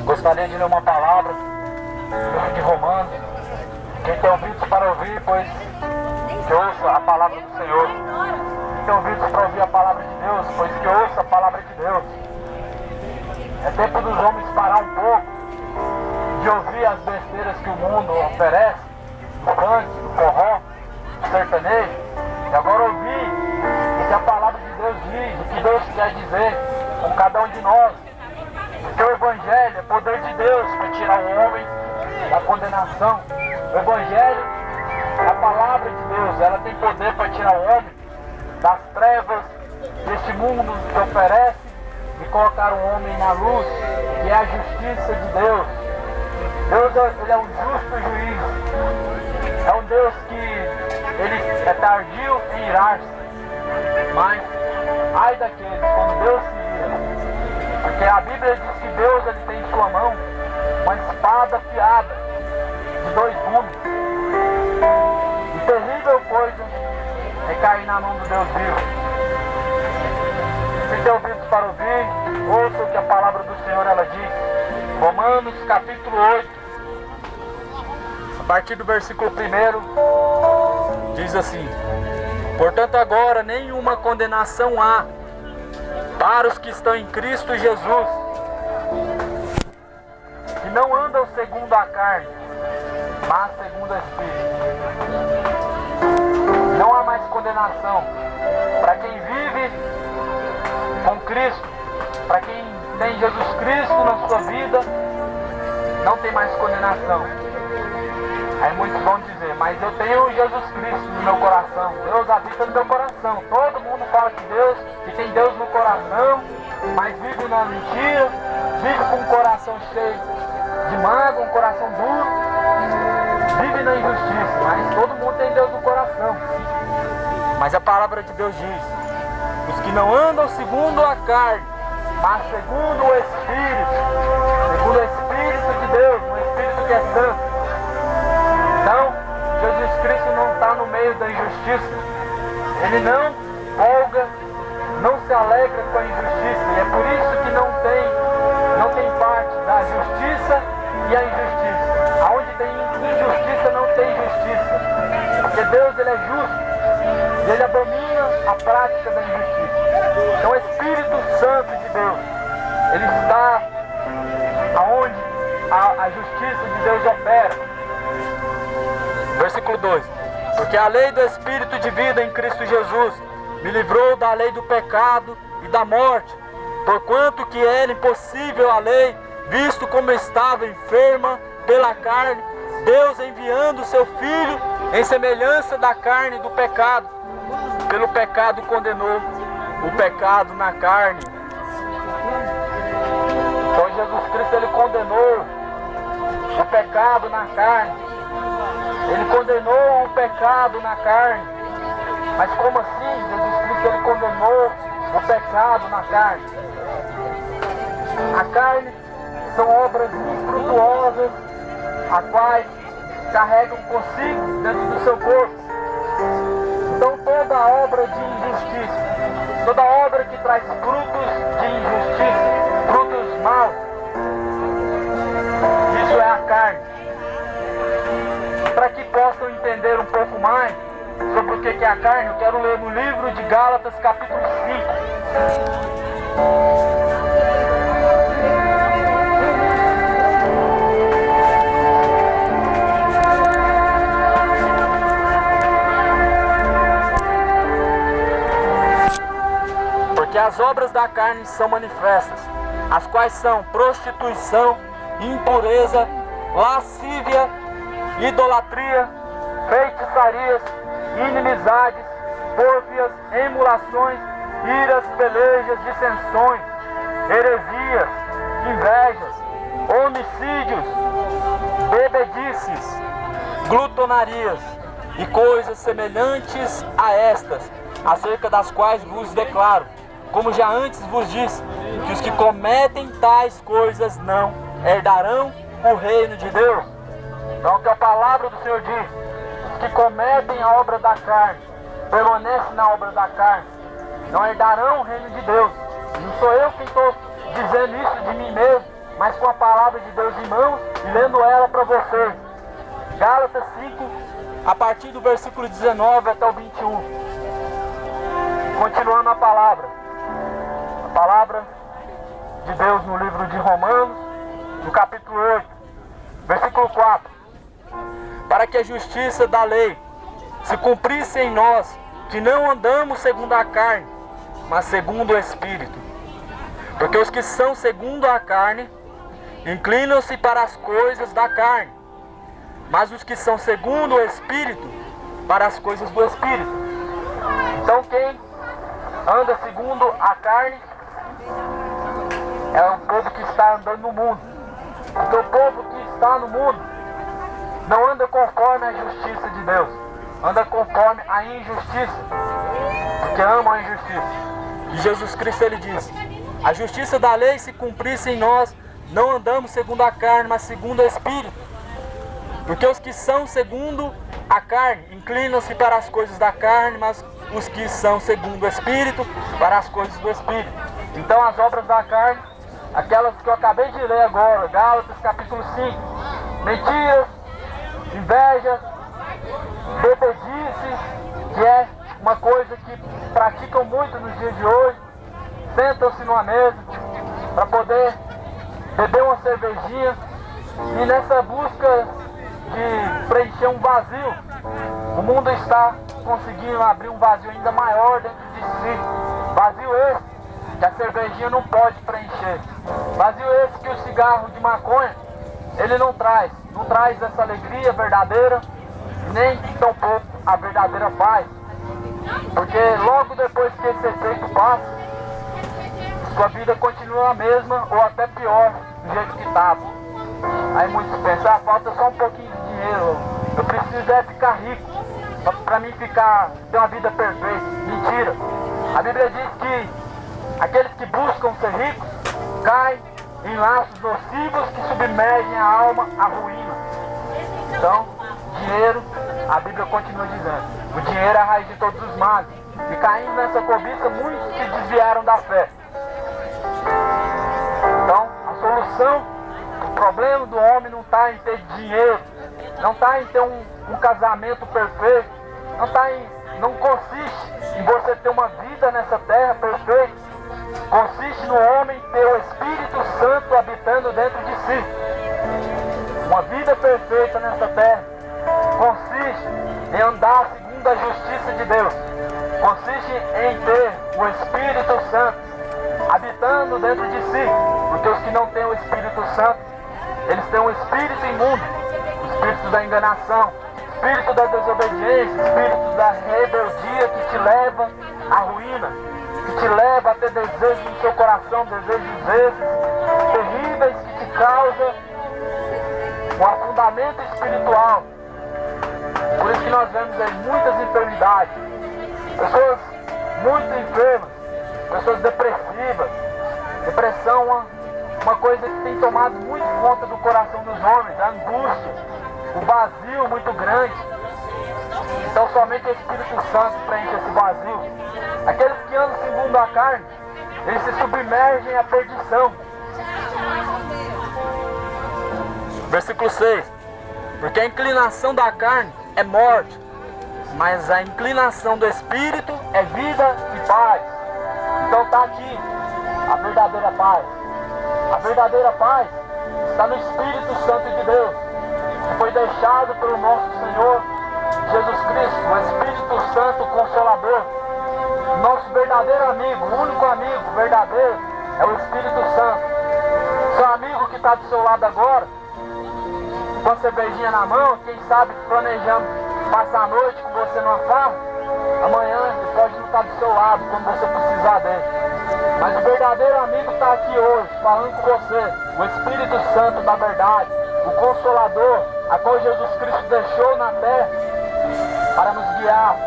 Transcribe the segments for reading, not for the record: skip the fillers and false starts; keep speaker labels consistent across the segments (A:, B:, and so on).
A: Gostaria de ler uma palavra do livro de Romanos. Quem tem ouvidos para ouvir, pois que ouça a palavra do Senhor. Quem tem ouvidos para ouvir a palavra de Deus, pois que ouça a palavra de Deus. É tempo dos homens parar um pouco de ouvir as besteiras que o mundo oferece, o funk, o forró, o sertanejo, e agora ouvir o que a palavra de Deus diz, o que Deus quer dizer com cada um de nós. Porque o Evangelho é poder de Deus para tirar o homem da condenação. O Evangelho é a palavra de Deus, ela tem poder para tirar o homem das trevas deste mundo que oferece e colocar o homem na luz, que é a justiça de Deus. Deus ele é um justo juiz, é um Deus que ele é tardio em irar-se, mas ai daqueles quando Deus se ira, porque a Bíblia diz que Deus ele tem em sua mão uma espada afiada de 2 gumes, e terrível coisa é cair na mão do Deus vivo. Se tem ouvidos para ouvir, ouça o que a palavra do Senhor ela diz. Romanos capítulo 8, a partir do versículo 1, diz assim: portanto agora nenhuma condenação há para os que estão em Cristo Jesus, que não andam segundo a carne, mas segundo o Espírito. Não há mais condenação para quem vive com Cristo, para quem tem Jesus Cristo na sua vida, não tem mais condenação. Aí muitos vão dizer, mas eu tenho Jesus Cristo no meu coração, Deus habita no meu coração. Todo mundo fala que tem Deus no coração, mas vive na mentira, vive com um coração cheio de mágoa, um coração duro, vive na injustiça, mas todo mundo tem Deus no coração. Mas a palavra de Deus diz: os que não andam segundo a carne, mas segundo o Espírito de Deus, o Espírito que é santo. Então, Jesus Cristo não está no meio da injustiça. Ele não folga, não se alegra com a injustiça. E é por isso que não tem parte da justiça e a injustiça. Aonde tem injustiça, não tem justiça. Porque Deus ele é justo. E ele abomina a prática da injustiça. Então o Espírito Santo de Deus, ele está aonde a justiça de Deus opera. Versículo 2: porque a lei do Espírito de vida em Cristo Jesus me livrou da lei do pecado e da morte, porquanto que era impossível a lei, visto como estava enferma pela carne, Deus enviando o seu Filho em semelhança da carne do pecado, pelo pecado condenou o pecado na carne. Então Jesus Cristo ele condenou o pecado na carne. Ele condenou o pecado na carne. Mas como assim? Jesus Cristo ele condenou o pecado na carne. A carne são obras infrutuosas, as quais carregam consigo dentro do seu corpo. Então toda obra de injustiça, toda obra que traz frutos de injustiça, frutos maus, isso é a carne. Para que possam entender um pouco mais sobre o que é a carne, eu quero ler no livro de Gálatas capítulo 5. Porque as obras da carne são manifestas, as quais são prostituição, impureza, lascívia, idolatria, feitiçarias, inimizades, pórfias, emulações, iras, pelejas, dissensões, heresias, invejas, homicídios, bebedices, glutonarias e coisas semelhantes a estas, acerca das quais vos declaro, como já antes vos disse, que os que cometem tais coisas não herdarão o reino de Deus. Então, que a palavra do Senhor diz: os que cometem a obra da carne, permanecem na obra da carne, não herdarão o reino de Deus. Não sou eu quem estou dizendo isso de mim mesmo, mas com a palavra de Deus em mãos e lendo ela para vocês. Gálatas 5, a partir do versículo 19 até o 21. Continuando a palavra de Deus no livro de Romanos, no capítulo 8, versículo 4. Para que a justiça da lei se cumprisse em nós, que não andamos segundo a carne, mas segundo o Espírito. Porque os que são segundo a carne, inclinam-se para as coisas da carne, mas os que são segundo o Espírito, para as coisas do Espírito. Então quem anda segundo a carne é o povo que está andando no mundo. Porque o povo que está no mundo não anda conforme a justiça de Deus, anda conforme a injustiça, porque ama a injustiça. E Jesus Cristo, ele diz: a justiça da lei se cumprisse em nós, não andamos segundo a carne, mas segundo o Espírito. Porque os que são segundo a carne inclinam-se para as coisas da carne, mas os que são segundo o Espírito, para as coisas do Espírito. Então as obras da carne, aquelas que eu acabei de ler agora, Gálatas capítulo 5, mentiras, inveja, bebedice, que é uma coisa que praticam muito nos dias de hoje, sentam-se numa mesa para poder beber uma cervejinha e nessa busca de preencher um vazio, o mundo está conseguindo abrir um vazio ainda maior dentro de si. Vazio esse que a cervejinha não pode preencher. Vazio esse que o cigarro de maconha ele não traz essa alegria verdadeira, nem tampouco a verdadeira paz. Porque logo depois que esse efeito passa, sua vida continua a mesma ou até pior do jeito que estava. Aí muitos pensam, falta só um pouquinho de dinheiro, eu preciso é ficar rico para mim ter uma vida perfeita. Mentira! A Bíblia diz que aqueles que buscam ser ricos caem em laços nocivos que submergem a alma à ruína. Então, dinheiro, a Bíblia continua dizendo, o dinheiro é a raiz de todos os males. E caindo nessa cobiça, muitos se desviaram da fé. Então, a solução, o problema do homem não está em ter dinheiro, não está em ter um casamento perfeito, não consiste em você ter uma vida nessa terra perfeita. Consiste no homem ter o Espírito Santo habitando dentro de si. Uma vida perfeita nessa terra consiste em andar segundo a justiça de Deus. Consiste em ter o Espírito Santo habitando dentro de si. Porque os que não têm o Espírito Santo, eles têm um espírito imundo, o espírito da enganação, o espírito da desobediência, o espírito da rebeldia que te leva à ruína, que te leva a ter desejos no seu coração, desejos esses terríveis que te causam um afundamento espiritual. Por isso que nós vemos aí muitas enfermidades, pessoas muito enfermas, pessoas depressivas. Depressão é uma coisa que tem tomado muito conta do coração dos homens, a angústia, o vazio muito grande. Então somente o Espírito Santo preenche esse vazio. Aqueles que andam segundo a carne, eles se submergem à perdição. Versículo 6. Porque a inclinação da carne é morte, mas a inclinação do Espírito é vida e paz. Então está aqui a verdadeira paz. A verdadeira paz está no Espírito Santo de Deus, que foi deixado pelo nosso Senhor Jesus Cristo, o Espírito Santo Consolador. Nosso verdadeiro amigo, o único amigo verdadeiro é o Espírito Santo. Seu amigo que está do seu lado agora, com a cervejinha na mão, quem sabe planejando passar a noite com você numa farra, amanhã ele pode não estar do seu lado quando você precisar dele. Mas o verdadeiro amigo está aqui hoje, falando com você, o Espírito Santo da verdade, o Consolador, a qual Jesus Cristo deixou na terra para nos guiar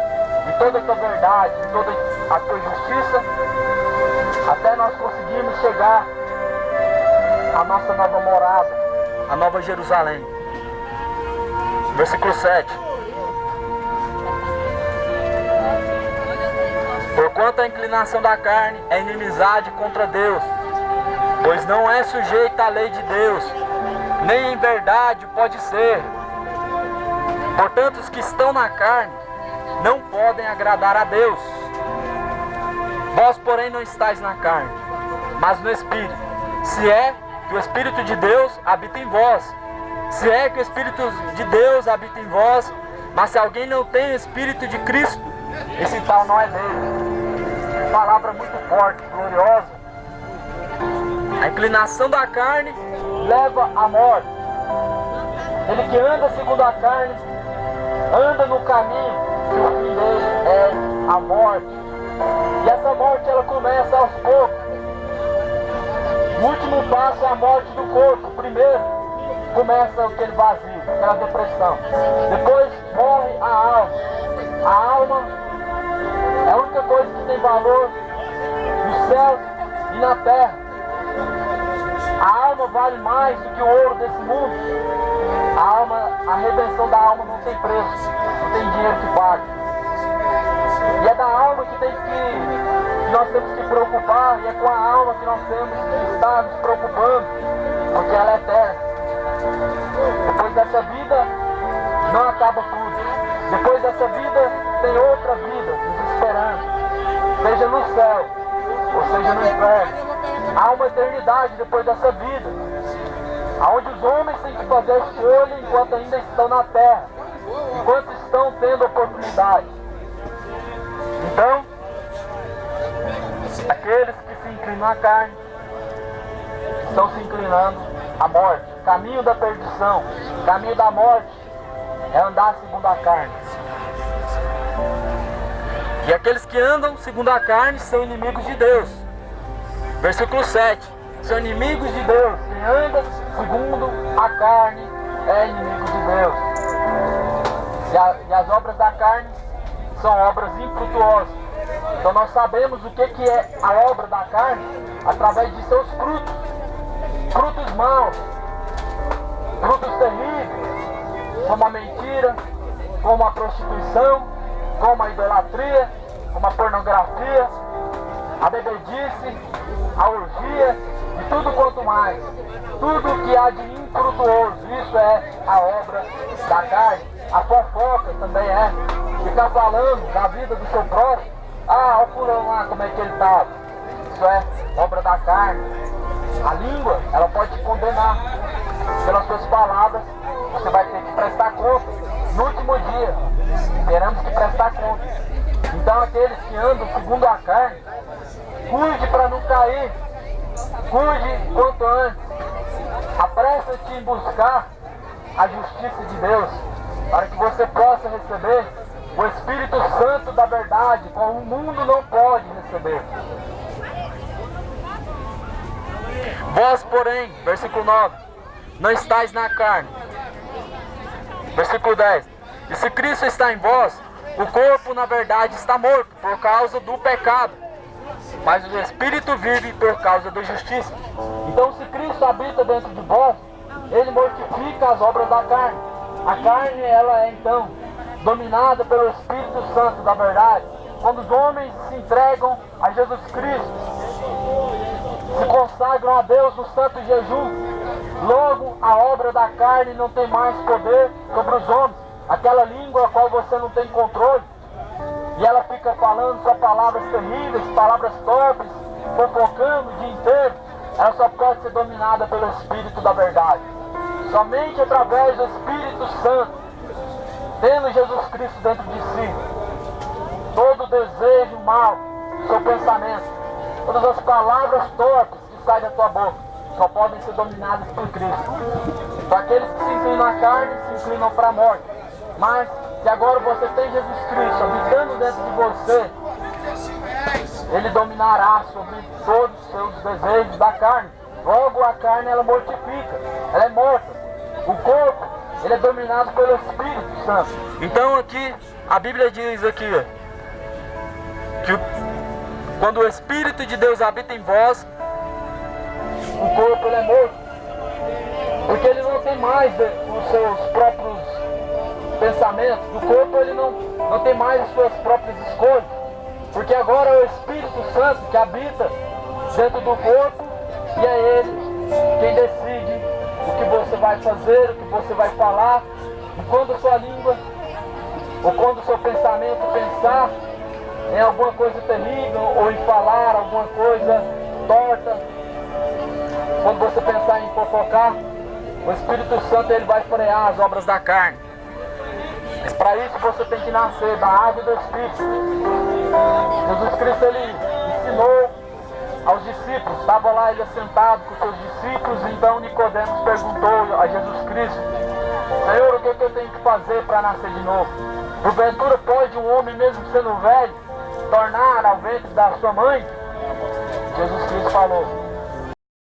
A: em toda a tua verdade, em toda a tua justiça, até nós conseguirmos chegar à nossa nova morada, a Nova Jerusalém. Versículo 7. Porquanto a inclinação da carne é inimizade contra Deus, pois não é sujeita à lei de Deus, nem em verdade pode ser. Portanto, os que estão na carne não podem agradar a Deus. Vós, porém, não estáis na carne, mas no Espírito, se é que o Espírito de Deus habita em vós. Se é que o Espírito de Deus habita em vós, mas se alguém não tem o Espírito de Cristo, esse tal não é dele. Palavra muito forte, gloriosa. A inclinação da carne leva à morte. Ele que anda segundo a carne, anda no caminho, e o fim dele é a morte. E essa morte ela começa aos poucos. O último passo é a morte do corpo. Primeiro começa aquele vazio, aquela depressão. Depois morre a alma. A alma é a única coisa que tem valor no céu e na terra. A alma vale mais do que o ouro desse mundo. A alma, a redenção da alma não tem preço, não tem dinheiro que pague. E é da alma que nós temos que preocupar, e é com a alma que nós temos que estar nos preocupando, porque ela é eterna. Depois dessa vida, não acaba tudo. Depois dessa vida, tem outra vida nos esperando, seja no céu, ou seja no inferno. Há uma eternidade depois dessa vida, onde os homens têm que fazer a escolha enquanto ainda estão na terra, enquanto estão tendo oportunidade. Então, aqueles que se inclinam à carne estão se inclinando à morte. Caminho da perdição, caminho da morte é andar segundo a carne. E aqueles que andam segundo a carne são inimigos de Deus. Versículo 7. São inimigos de Deus. Quem anda segundo a carne é inimigo de Deus. E as obras da carne são obras infrutuosas. Então nós sabemos o que é a obra da carne através de seus frutos. Frutos maus, frutos terríveis, como a mentira, como a prostituição, como a idolatria, como a pornografia, a bebedice, a orgia e tudo quanto mais. Tudo que há de infrutuoso, isso é a obra da carne. A fofoca também é. Ficar falando da vida do seu próximo. Ah, olha o fulano lá, como é que ele estava. Isso é obra da carne. A língua, ela pode te condenar. Pelas suas palavras, você vai ter que prestar conta. No último dia, teremos que prestar conta. Então aqueles que andam segundo a carne, cuide para não cair. Cuide quanto antes. Apressa-te em buscar a justiça de Deus, para que você possa receber o Espírito Santo da verdade, como o mundo não pode receber. Vós, porém, versículo 9, não estáis na carne. Versículo 10. E se Cristo está em vós, o corpo na verdade está morto por causa do pecado, mas o Espírito vive por causa da justiça. Então, se Cristo habita dentro de vós, Ele mortifica as obras da carne. A carne, ela é então dominada pelo Espírito Santo da verdade. Quando os homens se entregam a Jesus Cristo, se consagram a Deus no santo jejum, logo a obra da carne não tem mais poder sobre os homens. Aquela língua a qual você não tem controle, e ela fica falando só palavras terríveis, palavras torpes, fofocando o dia inteiro, ela só pode ser dominada pelo Espírito da verdade. Somente através do Espírito Santo, tendo Jesus Cristo dentro de si, todo desejo mal, seu pensamento, todas as palavras torpes que saem da tua boca, só podem ser dominadas por Cristo. Para aqueles que se inclinam à carne, se inclinam para a morte. Mas, se agora você tem Jesus Cristo habitando dentro de você, Ele dominará sobre todos os seus desejos da carne. Logo, a carne, ela mortifica, ela é morta. O corpo, ele é dominado pelo Espírito Santo. Então, aqui, a Bíblia diz aqui, que quando o Espírito de Deus habita em vós, o corpo, ele é morto. Porque ele não tem mais os seus próprios pensamentos. O corpo, ele não tem mais as suas próprias escolhas. Porque agora é o Espírito Santo que habita dentro do corpo e é Ele quem decide o que você vai fazer, o que você vai falar, e quando sua língua ou quando o seu pensamento pensar em alguma coisa terrível ou em falar alguma coisa torta, quando você pensar em fofocar, o Espírito Santo ele vai frear as obras da carne. Mas para isso você tem que nascer da água e do Espírito. Jesus Cristo ele ensinou aos discípulos, estava lá ele sentado com seus discípulos, então Nicodemos perguntou a Jesus Cristo: Senhor, o que eu tenho que fazer para nascer de novo? Porventura pode um homem, mesmo sendo velho, tornar ao ventre da sua mãe? Jesus Cristo falou: